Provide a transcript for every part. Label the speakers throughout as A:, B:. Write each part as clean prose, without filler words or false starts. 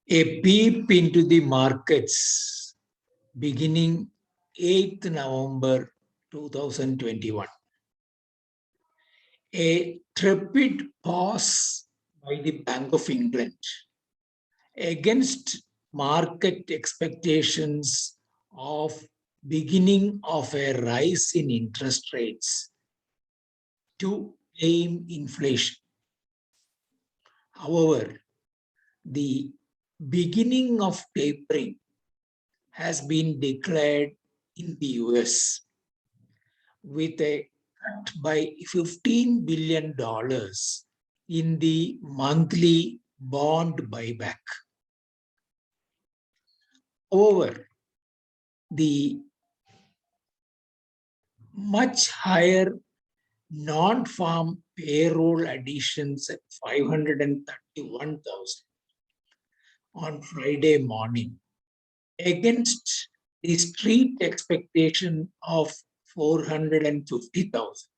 A: A peep into the markets beginning 8th November 2021. A tepid pause by the Bank of England against market expectations of beginning of a rise in interest rates to tame inflation. However, the beginning of tapering has been declared in the US with a cut by $15 billion in the monthly bond buyback. However, the much higher non-farm payroll additions at 531,000 on Friday morning against the street expectation of 450,000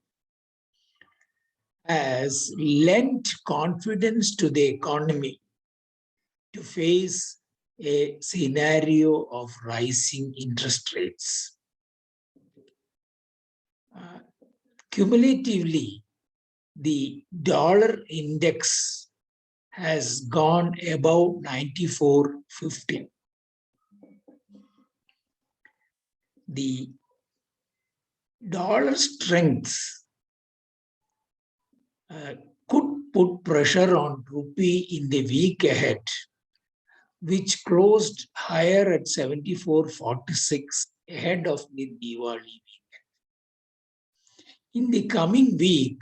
A: has lent confidence to the economy to face a scenario of rising interest rates. Cumulatively, the dollar index has gone above 94.50. The dollar strength could put pressure on rupee in the week ahead, which closed higher at 74.46 ahead of the Diwali weekend. In the coming week,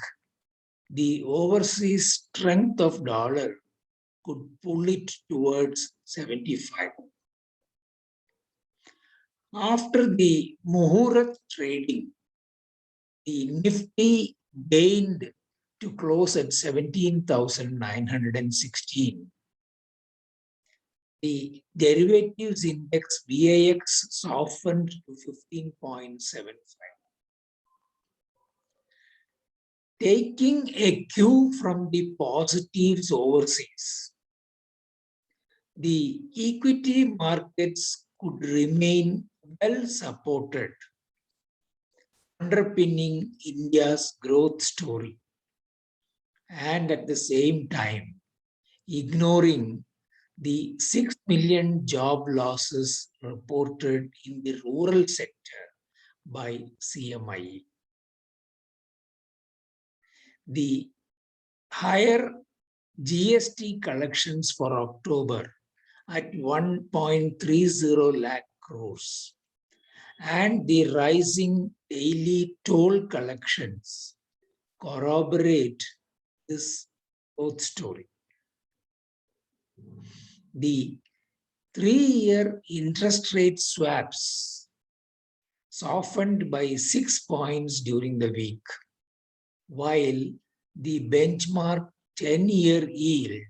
A: the overseas strength of dollar could pull it towards 75. After the Muhurat trading, the Nifty gained to close at 17,916. The derivatives index VIX softened to 15.75. Taking a cue from the positives overseas, the equity markets could remain well supported, underpinning India's growth story, and at the same time, ignoring the 6 million job losses reported in the rural sector by CMIE. The higher GST collections for October at 1.30 lakh crores and the rising daily toll collections corroborate this growth story. The 3-year interest rate swaps softened by 6 points during the week, while the benchmark 10-year yield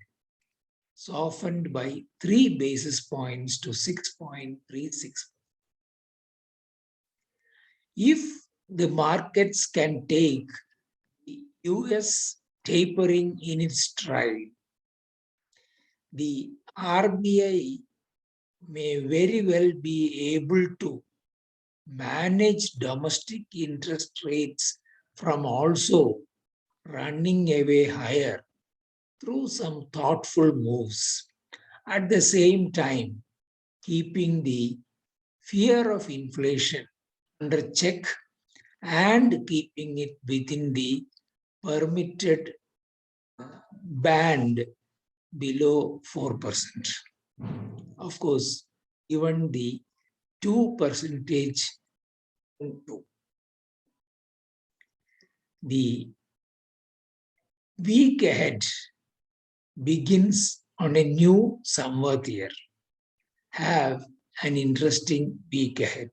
A: softened by 3 basis points to 6.36. If the markets can take the US tapering in its stride, the RBI may very well be able to manage domestic interest rates from also running away higher through some thoughtful moves, at the same time keeping the fear of inflation under check and keeping it within the permitted band below 4%. Of course, given the 2%, the week ahead begins on a new Samvat year. Have an interesting week ahead.